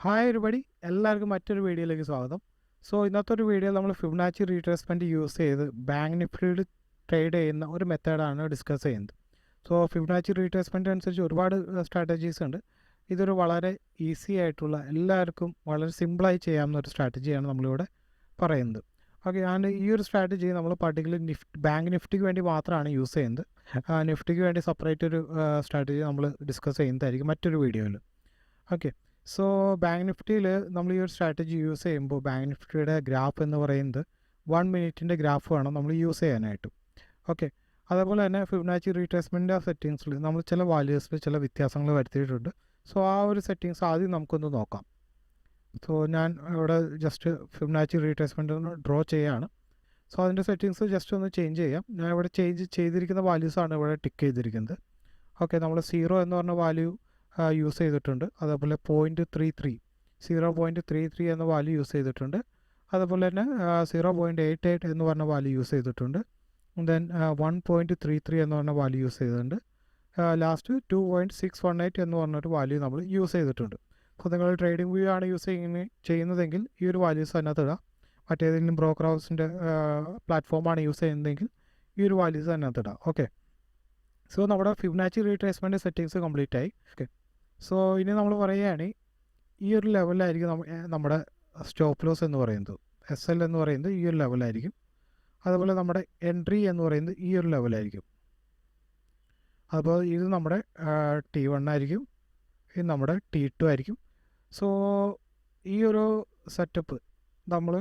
Hi everybody, എല്ലാവർക്കും മറ്റൊരു വീഡിയോയിലേക്ക് സ്വാഗതം. സോ ഇന്നത്തെ ഒരു വീഡിയോ നമ്മൾ ഫിബൊനാച്ചി റീട്രേസ്മെൻറ്റ് യൂസ് ചെയ്ത് ബാങ്ക് നിഫ്റ്റിയിൽ ട്രേഡ് ചെയ്യുന്ന ഒരു മെത്തേഡാണ് ഡിസ്കസ് ചെയ്യുന്നത്. സോ ഫിബൊനാച്ചി റീട്രേസ്മെൻറ്റ് അനുസരിച്ച് ഒരുപാട് സ്ട്രാറ്റജീസ് ഉണ്ട്. ഇതൊരു വളരെ ഈസി ആയിട്ടുള്ള എല്ലാവർക്കും വളരെ സിമ്പിളായി ചെയ്യാവുന്ന ഒരു സ്ട്രാറ്റജിയാണ് നമ്മളിവിടെ പറയുന്നത്. ഓക്കെ, ആൻഡ് ഈ ഒരു സ്ട്രാറ്റജി നമ്മൾ പർട്ടിക്കുലർ ബാങ്ക് നിഫ്റ്റിക്ക് വേണ്ടി മാത്രമാണ് യൂസ് ചെയ്യുന്നത്. നിഫ്റ്റിക്ക് വേണ്ടി സെപ്പറേറ്റ് ഒരു സ്ട്രാറ്റജി നമ്മൾ ഡിസ്കസ് ചെയ്യുന്നതായിരിക്കും മറ്റൊരു വീഡിയോയിൽ. ഓക്കെ, സോ ബാങ്ക് നിഫ്റ്റിയിൽ നമ്മൾ ഈ ഒരു സ്ട്രാറ്റജി യൂസ് ചെയ്യുമ്പോൾ ബാങ്ക് നിഫ്റ്റിയുടെ ഗ്രാഫ് എന്ന് പറയുന്നത് 1 മിനിറ്റിൻ്റെ ഗ്രാഫ് വേണം നമ്മൾ യൂസ് ചെയ്യാനായിട്ട്. ഓക്കെ, അതേപോലെ തന്നെ ഫിബൊനാച്ചി റീട്രേസ്മെൻറ്റ് സെറ്റിങ്സിൽ നമ്മൾ ചില വാല്യൂസിൽ ചില വ്യത്യാസങ്ങൾ വരുത്തിയിട്ടുണ്ട്. സോ ആ ഒരു സെറ്റിങ്സ് ആദ്യം നമുക്കൊന്ന് നോക്കാം. സോ ഞാൻ ഇവിടെ ജസ്റ്റ് ഫിബൊനാച്ചി റീട്രേസ്മെൻറ്റ് ഡ്രോ ചെയ്യുകയാണ്. സോ അതിൻ്റെ സെറ്റിങ്സ് ജസ്റ്റ് ഒന്ന് ചേഞ്ച് ചെയ്യാം. ഞാൻ ഇവിടെ ചേഞ്ച് ചെയ്തിരിക്കുന്ന വാല്യൂസാണ് ഇവിടെ ടിക്ക് ചെയ്തിരിക്കുന്നത്. ഓക്കെ, നമ്മൾ 0 എന്ന് പറഞ്ഞ വാല്യൂ യൂസ് ചെയ്തിട്ടുണ്ട്. അതേപോലെ 0.33 എന്ന വാല്യൂ യൂസ് ചെയ്തിട്ടുണ്ട്. അതുപോലെ തന്നെ 0.88 എന്ന് പറഞ്ഞ വാല്യൂ യൂസ് ചെയ്തിട്ടുണ്ട്. ദെൻ 1.33 എന്ന് പറഞ്ഞ വാല്യൂ യൂസ് ചെയ്തിട്ടുണ്ട്. ലാസ്റ്റ് 2.618 എന്ന് പറഞ്ഞൊരു വാല്യൂ നമ്മൾ യൂസ് ചെയ്തിട്ടുണ്ട്. അപ്പോൾ നിങ്ങൾ ട്രേഡിംഗ് വ്യൂ ആണ് ചെയ്യുന്നതെങ്കിൽ ഈ ഒരു വാല്യൂസ് അതിനകത്ത് ഇടാം. മറ്റേതെങ്കിലും ബ്രോക്കർ ഹൗസിൻ്റെ പ്ലാറ്റ്ഫോമാണ് യൂസ് ചെയ്യുന്നതെങ്കിൽ ഈ ഒരു വാല്യൂസ് അതിനകത്ത് ഇടാം. ഓക്കെ, സോ നമ്മുടെ ഫിബൊനാച്ചി റീട്രേസ്മെൻറ്റ് സെറ്റിങ്സ് കംപ്ലീറ്റ് ആയി. ഓക്കെ, സോ ഇനി നമ്മൾ പറയുകയാണെങ്കിൽ ഈ ഒരു ലെവലിലായിരിക്കും നമ്മുടെ സ്റ്റോപ്പ് ലോസ് എന്ന് പറയുന്നത്. SL എന്ന് പറയുന്നത് ഈ ഒരു ലെവലായിരിക്കും. അതുപോലെ നമ്മുടെ എൻട്രി എന്ന് പറയുന്നത് ഈ ഒരു ലെവലായിരിക്കും. അപ്പോൾ ഇത് നമ്മുടെ T1 ആയിരിക്കും, ഇത് നമ്മുടെ T2 ആയിരിക്കും. സോ ഈ ഒരു സെറ്റപ്പ് നമ്മൾ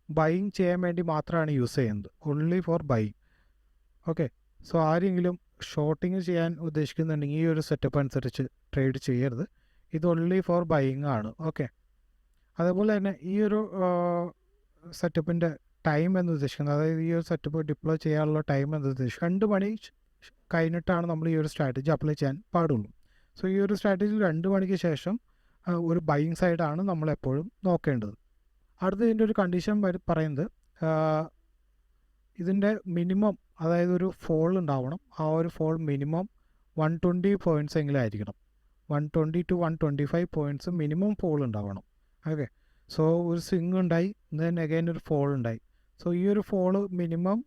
ബൈയിങ് ചെയ്യാൻ വേണ്ടി മാത്രമാണ് യൂസ് ചെയ്യുന്നത്, only four buying. Okay, so ആരെങ്കിലും ഷോർട്ടിങ് ചെയ്യാൻ ഉദ്ദേശിക്കുന്നുണ്ടെങ്കിൽ ഈ ഒരു സെറ്റപ്പ് അനുസരിച്ച് ട്രേഡ് ചെയ്യരുത്. ഇത് ഓൺലി ഫോർ ബൈയിങ് ആണ്. ഓക്കെ, അതേപോലെ തന്നെ ഈ ഒരു സെറ്റപ്പിൻ്റെ ടൈം എന്ന് ഉദ്ദേശിക്കുന്നത്, അതായത് ഈ ഒരു സെറ്റപ്പ് ഡിപ്ലോയ് ചെയ്യാനുള്ള ടൈം എന്ന് ഉദ്ദേശിക്കുന്നത് 2 മണി കഴിഞ്ഞിട്ടാണ് നമ്മൾ ഈ ഒരു സ്ട്രാറ്റജി അപ്ലൈ ചെയ്യാൻ പാടുള്ളൂ. സോ ഈ ഒരു സ്ട്രാറ്റജി 2 മണിക്ക് ശേഷം ഒരു ബൈയിങ് സൈഡാണ് നമ്മളെപ്പോഴും നോക്കേണ്ടത്. അടുത്ത ഇതിൻ്റെ ഒരു കണ്ടീഷൻ പറയുന്നത് ഇതിൻ്റെ മിനിമം, അതായത് ഒരു ഫോൾ ഉണ്ടാവണം. ആ ഒരു ഫോൾ മിനിമം 120 പോയിൻറ്റ്സ് എങ്കിലും ആയിരിക്കണം. 120 to 125 പോയിൻറ്റ്സ് മിനിമം ഫോൾ ഉണ്ടാവണം. ഓക്കെ, സോ ഒരു സ്വിങ് ഉണ്ടായി, ദെൻ അഗൈൻ ഒരു ഫോൾ ഉണ്ടായി. സോ ഈ ഒരു ഫോള് മിനിമം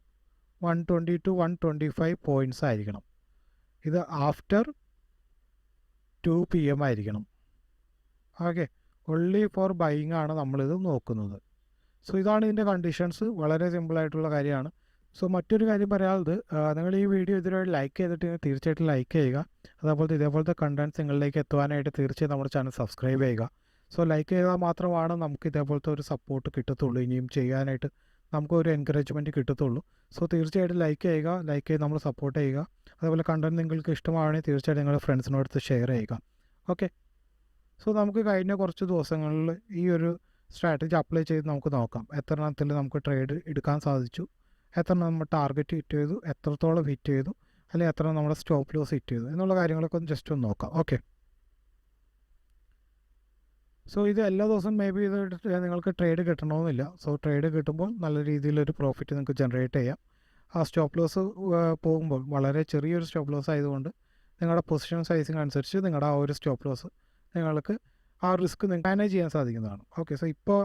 120 to 125 പോയിൻറ്റ്സ് ആയിരിക്കണം. ഇത് ആഫ്റ്റർ 2 PM ആയിരിക്കണം. ഓക്കെ, ഓൺലി ഫോർ ബൈയിങ് ആണ് നമ്മളിത് നോക്കുന്നത്. സോ ഇതാണ് ഇതിൻ്റെ കണ്ടീഷൻസ്. വളരെ സിമ്പിളായിട്ടുള്ള കാര്യമാണ്. സോ മറ്റൊരു കാര്യം പറയാനുള്ളത്, നിങ്ങൾ ഈ വീഡിയോ ഇതിലൂടെ ലൈക്ക് ചെയ്തിട്ട് തീർച്ചയായിട്ടും ലൈക്ക് ചെയ്യുക. അതേപോലത്തെ ഇതേപോലത്തെ കണ്ടൻറ്റ്സ് നിങ്ങളിലേക്ക് എത്തുവാനായിട്ട് തീർച്ചയായും നമ്മുടെ ചാനൽ സബ്സ്ക്രൈബ് ചെയ്യുക. സോ ലൈക്ക് ചെയ്താൽ മാത്രമാണ് നമുക്ക് ഇതേപോലത്തെ ഒരു സപ്പോർട്ട് കിട്ടത്തുള്ളൂ, ഇനിയും ചെയ്യാനായിട്ട് നമുക്കൊരു എൻകറേജ്മെൻറ്റ് കിട്ടത്തുള്ളൂ. സോ തീർച്ചയായിട്ടും ലൈക്ക് ചെയ്യുക, ലൈക്ക് ചെയ്ത് നമ്മൾ സപ്പോർട്ട് ചെയ്യുക. അതേപോലെ കണ്ടൻറ്റ് നിങ്ങൾക്ക് ഇഷ്ടമാണെങ്കിൽ തീർച്ചയായിട്ടും നിങ്ങളുടെ ഫ്രണ്ട്സിനോടത്ത് ഷെയർ ചെയ്യുക. ഓക്കെ, സോ നമുക്ക് കഴിഞ്ഞ കുറച്ച് ദിവസങ്ങളിൽ ഈ ഒരു സ്ട്രാറ്റജി അപ്ലൈ ചെയ്ത് നമുക്ക് നോക്കാം. എത്ര എണ്ണത്തിൽ നമുക്ക് ട്രേഡ് എടുക്കാൻ സാധിച്ചു, എത്ര നമ്മൾ ടാർഗറ്റ് ഹിറ്റ് ചെയ്തു, എത്രത്തോളം ഹിറ്റ് ചെയ്തു, അല്ലെങ്കിൽ എത്ര നമ്മുടെ സ്റ്റോപ്പ് ലോസ് ഹിറ്റ് ചെയ്തു എന്നുള്ള കാര്യങ്ങളൊക്കെ ഒന്ന് ജസ്റ്റ് ഒന്ന് നോക്കാം. ഓക്കെ, സോ ഇത് എല്ലാ ദിവസവും മേ ബി ഇത് നിങ്ങൾക്ക് ട്രേഡ് കിട്ടണമെന്നില്ല. സോ ട്രേഡ് കിട്ടുമ്പോൾ നല്ല രീതിയിലൊരു പ്രോഫിറ്റ് നിങ്ങൾക്ക് ജനറേറ്റ് ചെയ്യാം. ആ സ്റ്റോപ്പ് ലോസ് പോകുമ്പോൾ വളരെ ചെറിയൊരു സ്റ്റോപ്പ് ലോസ് ആയതുകൊണ്ട് നിങ്ങളുടെ പൊസിഷൻ സൈസിങ് അനുസരിച്ച് നിങ്ങളുടെ ആ ഒരു സ്റ്റോപ്പ് ലോസ് നിങ്ങൾക്ക് ആ റിസ്ക് മാനേജ് ചെയ്യാൻ സാധിക്കുന്നതാണ്. ഓക്കെ, സോ ഇപ്പോൾ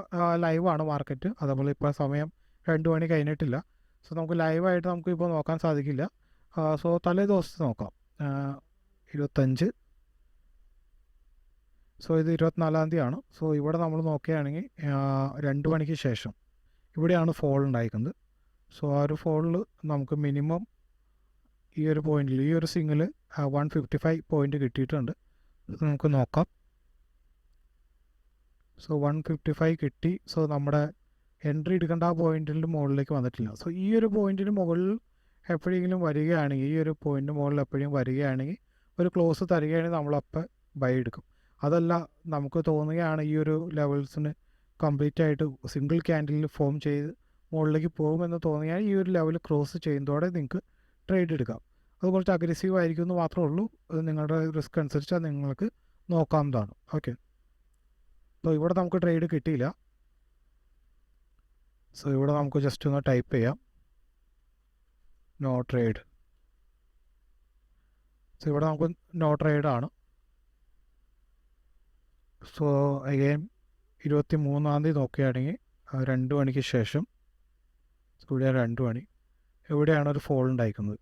ലൈവാണ് മാർക്കറ്റ്. അതേപോലെ ഇപ്പോൾ സമയം 2 മണി കഴിഞ്ഞിട്ടില്ല. സോ നമുക്ക് ലൈവായിട്ട് നമുക്ക് ഇപ്പോൾ നോക്കാൻ സാധിക്കില്ല. സോ തലേ ദിവസത്തെ നോക്കാം. 25, സോ ഇത് 24-ാം തീയതിയാണ്. സോ ഇവിടെ നമ്മൾ നോക്കുകയാണെങ്കിൽ 2 മണിക്ക് ശേഷം ഇവിടെയാണ് ഫോൾ ഉണ്ടായിരിക്കുന്നത്. സോ ആ ഒരു ഫോളിൽ നമുക്ക് മിനിമം ഈ ഒരു പോയിന്റിൽ, ഈ ഒരു സിംഗിൾ 155 പോയിന്റ് കിട്ടിയിട്ടുണ്ട്. നമുക്ക് നോക്കാം. സോ 155 കിട്ടി. സോ നമ്മുടെ എൻട്രി എടുക്കേണ്ട ആ പോയിന്റിൻ്റെ മുകളിലേക്ക് വന്നിട്ടില്ല. സോ ഈ ഒരു പോയിന്റിന് മുകളിൽ എപ്പോഴെങ്കിലും വരികയാണെങ്കിൽ, ഈ ഒരു പോയിന്റിന് മുകളിൽ എപ്പോഴും വരികയാണെങ്കിൽ ഒരു ക്ലോസ് തരികയാണെങ്കിൽ നമ്മളപ്പോൾ ബൈ എടുക്കും. അതല്ല, നമുക്ക് തോന്നുകയാണ് ഈ ഒരു ലെവൽസിന് കംപ്ലീറ്റ് ആയിട്ട് സിംഗിൾ ക്യാൻഡിലിൽ ഫോം ചെയ്ത് മുകളിലേക്ക് പോകുമെന്ന് തോന്നിയാൽ ഈ ഒരു ലെവൽ ക്രോസ് ചെയ്യുന്നതോടെ നിങ്ങൾക്ക് ട്രേഡ് എടുക്കാം. അത് കുറച്ച് അഗ്രസീവ് ആയിരിക്കും എന്ന് മാത്രമേ ഉള്ളൂ. അത് നിങ്ങളുടെ റിസ്ക് അനുസരിച്ച് നിങ്ങൾക്ക് നോക്കാവുന്നതാണ്. ഓക്കെ, സോ ഇവിടെ നമുക്ക് ട്രേഡ് കിട്ടിയില്ല. സോ ഇവിടെ നമുക്ക് ജസ്റ്റ് ഒന്ന് ടൈപ്പ് ചെയ്യാം നോ ട്രേഡ്. സോ ഇവിടെ നമുക്ക് നോ ട്രേഡ് ആണ്. സോ അഗെയിൻ 23 നോക്കുകയാണെങ്കിൽ 2 മണിക്ക് ശേഷം ഇവിടെ 2 മണി എവിടെയാണ് ഒരു ഫോൾ ഉണ്ടായിരിക്കുന്നത്.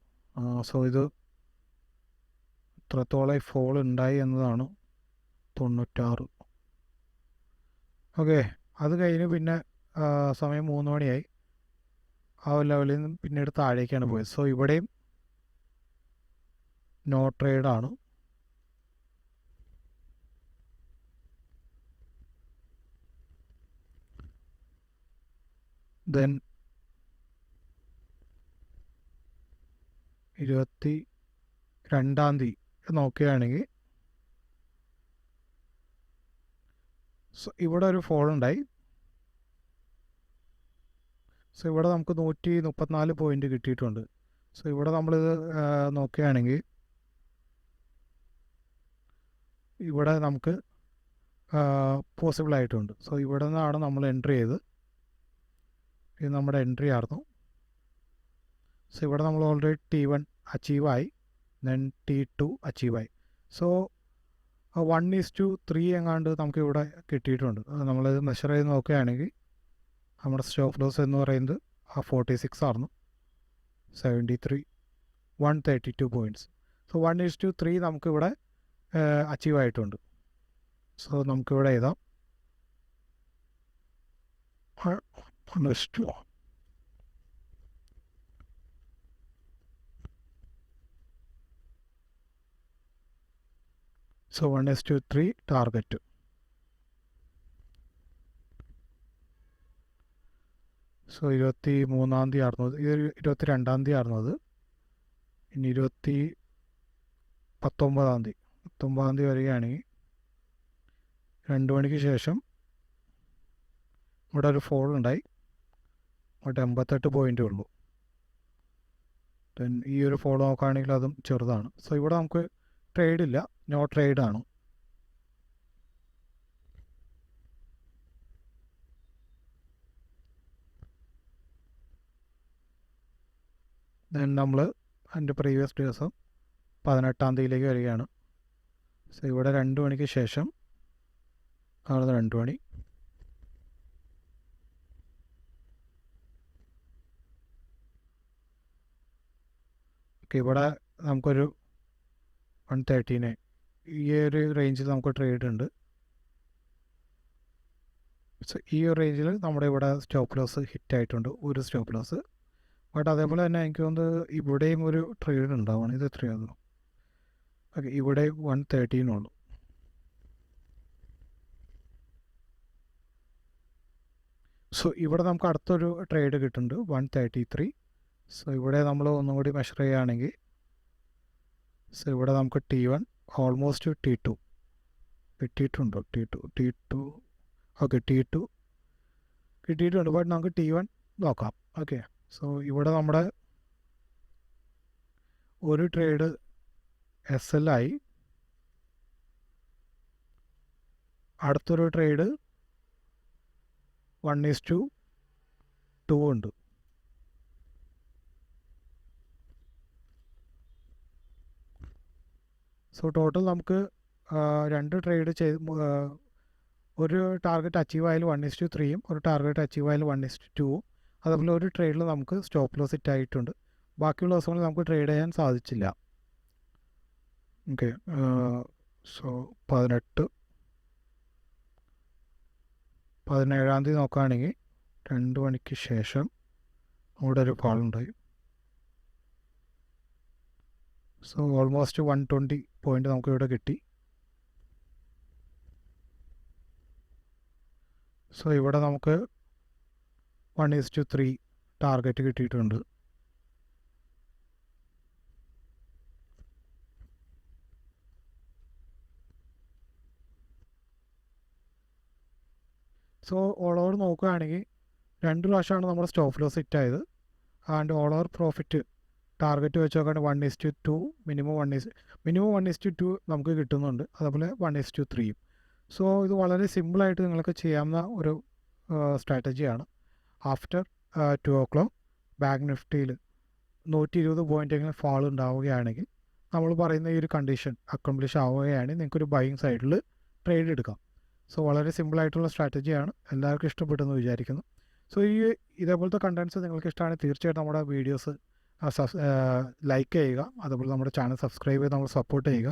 സോ ഇത് എത്രത്തോളം ഫോൾ ഉണ്ടായി എന്നതാണ് 96. ഓക്കെ, അത് കഴിഞ്ഞ് പിന്നെ സമയം 3 മണിയായി. ആ ലെവലിൽ നിന്ന് പിന്നീട് താഴേക്കാണ് പോയത്. സോ ഇവിടെയും നോ ട്രേഡാണ്. ദെൻ 22 നോക്കുകയാണെങ്കിൽ ഇവിടെ ഒരു ഫോൾ ഉണ്ടായി. സോ ഇവിടെ നമുക്ക് 134 പോയിന്റ് കിട്ടിയിട്ടുണ്ട്. സോ ഇവിടെ നമ്മളിത് നോക്കുകയാണെങ്കിൽ ഇവിടെ നമുക്ക് പോസിബിൾ ആയിട്ടുണ്ട്. സോ ഇവിടെ നിന്നാണ് നമ്മൾ എൻട്രി ചെയ്ത്, ഇത് നമ്മുടെ എൻട്രി ആയിരുന്നു. സോ ഇവിടെ നമ്മൾ ഓൾറെഡി T1 അച്ചീവായി, ദെൻ T2 അച്ചീവായി. സോ 1:3 എങ്ങാണ്ട് നമുക്ക് ഇവിടെ കിട്ടിയിട്ടുണ്ട്. നമ്മളിത് മെഷർ ചെയ്ത് നോക്കുകയാണെങ്കിൽ നമ്മുടെ സ്റ്റോപ്പ് ലോസ് എന്ന് പറയുന്നത് 46 ആയിരുന്നു, 73, 132 പോയിൻറ്റ്സ്. സോ 1:3 നമുക്കിവിടെ അച്ചീവ് ആയിട്ടുണ്ട്. സോ നമുക്കിവിടെ എഴുതാം സോ 1:3 ടാർഗറ്റ്. സോ 23 ആയിരുന്നു, ഇത് 22 ആയിരുന്നു അത്. ഇനി 19 വരികയാണെങ്കിൽ 2 മണിക്ക് ശേഷം ഇവിടെ ഒരു ഫോൾ ഉണ്ടായി, ഇവിടെ 88 പോയിൻ്റ് ഉള്ളൂ. ദെൻ ഈ ഒരു ഫോൾ നോക്കുകയാണെങ്കിൽ അതും ചെറുതാണ്. സോ ഇവിടെ നമുക്ക് ട്രേഡ് ഇല്ല, നോ ട്രേഡാണ്. ദെൻ നമ്മൾ അതിൻ്റെ പ്രീവിയസ് ദിവസം 18 വരികയാണ്. സോ ഇവിടെ 2 മണിക്ക് ശേഷം ആണ് 2 മണി. ഓക്കെ, ഇവിടെ നമുക്കൊരു 139 ഈ ഒരു റേഞ്ചിൽ നമുക്ക് ട്രേഡ് ഉണ്ട്. സോ ഈ ഒരു റേഞ്ചിൽ നമ്മുടെ ഇവിടെ സ്റ്റോപ്പ് ലോസ് ഹിറ്റ് ആയിട്ടുണ്ട്, ഒരു സ്റ്റോപ്പ് ലോസ്. ബട്ട് അതേപോലെ തന്നെ എനിക്ക് തോന്നുന്നത് ഇവിടെയും ഒരു ട്രേഡ് ഉണ്ടാവണം. ഇത് എത്രയാണ്? ഓക്കെ, ഇവിടെ 113 ഉള്ളൂ. സോ ഇവിടെ നമുക്ക് അടുത്തൊരു ട്രേഡ് കിട്ടുന്നുണ്ട് 133. സോ ഇവിടെ നമ്മൾ ഒന്നും കൂടി മെഷർ ചെയ്യുകയാണെങ്കിൽ സോ ഇവിടെ നമുക്ക് T1 ഓൾമോസ്റ്റ് T2 കിട്ടിയിട്ടുണ്ടോ? T2 ഓക്കെ, T2 കിട്ടിയിട്ടുണ്ട്. ബട്ട് നമുക്ക് T1 നോക്കാം. ഓക്കെ, സോ ഇവിടെ നമ്മുടെ ഒരു ട്രേഡ് SL ആയി, അടുത്തൊരു ട്രേഡ് 1:2 ഉണ്ട്. സോ ടോട്ടൽ നമുക്ക് 2 ട്രേഡ് ചെയ്ത് ഒരു ടാർഗറ്റ് അച്ചീവ് ആയാലും 1:3ഉം ഒരു ടാർഗറ്റ് അച്ചീവ് ആയാലും 1:2ഉം. അതുപോലെ ഒരു ട്രേഡിൽ നമുക്ക് സ്റ്റോപ്പ് ലോസ് ഹിറ്റ് ആയിട്ടുണ്ട്. ബാക്കിയുള്ള ദിവസങ്ങളിൽ നമുക്ക് ട്രേഡ് ചെയ്യാൻ സാധിച്ചില്ല. ഓക്കെ, സോ 17 നോക്കുകയാണെങ്കിൽ 2 മണിക്ക് ശേഷം ഇവിടെ ഒരു ഫാൾ ഉണ്ടായി. സോ ഓൾമോസ്റ്റ് 120 പോയിൻ്റ് നമുക്ക് ഇവിടെ കിട്ടി. സോ ഇവിടെ നമുക്ക് 1:3 ടാർഗറ്റ് കിട്ടിയിട്ടുണ്ട്. സോ ഓൾ ഓവർ നോക്കുകയാണെങ്കിൽ 2 പ്രാവശ്യമാണ് നമ്മുടെ സ്റ്റോപ്പ് ലോസ് ഹിറ്റ് ആയത്. And all over profit target വെച്ച് നോക്കുകയാണെങ്കിൽ 1:2 മിനിമം 1:2 നമുക്ക് കിട്ടുന്നുണ്ട്. അതുപോലെ 1:3. സോ ഇത് വളരെ സിമ്പിളായിട്ട് നിങ്ങൾക്ക് ചെയ്യാവുന്ന ഒരു സ്ട്രാറ്റജിയാണ്. ആഫ്റ്റർ 2 o'clock ബാങ്ക് നിഫ്റ്റിയിൽ 120 പോയിൻ്റെങ്കിലും ഫാൾ ഉണ്ടാവുകയാണെങ്കിൽ നമ്മൾ പറയുന്ന ഈ ഒരു കണ്ടീഷൻ അക്കംപ്ലിഷ് ആവുകയാണെങ്കിൽ നിങ്ങൾക്കൊരു ബൈയിങ് സൈഡിൽ ട്രേഡ് എടുക്കാം. സോ വളരെ സിമ്പിളായിട്ടുള്ള സ്ട്രാറ്റജിയാണ്, എല്ലാവർക്കും ഇഷ്ടപ്പെട്ടെന്ന് വിചാരിക്കുന്നു. സോ ഇതേപോലത്തെ കണ്ടൻറ്റ്സ് നിങ്ങൾക്ക് ഇഷ്ടമാണെങ്കിൽ തീർച്ചയായിട്ടും നമ്മുടെ വീഡിയോസ് ലൈക്ക് ചെയ്യുക, അതുപോലെ നമ്മുടെ ചാനൽ സബ്സ്ക്രൈബ് ചെയ്ത് നമ്മൾ സപ്പോർട്ട് ചെയ്യുക.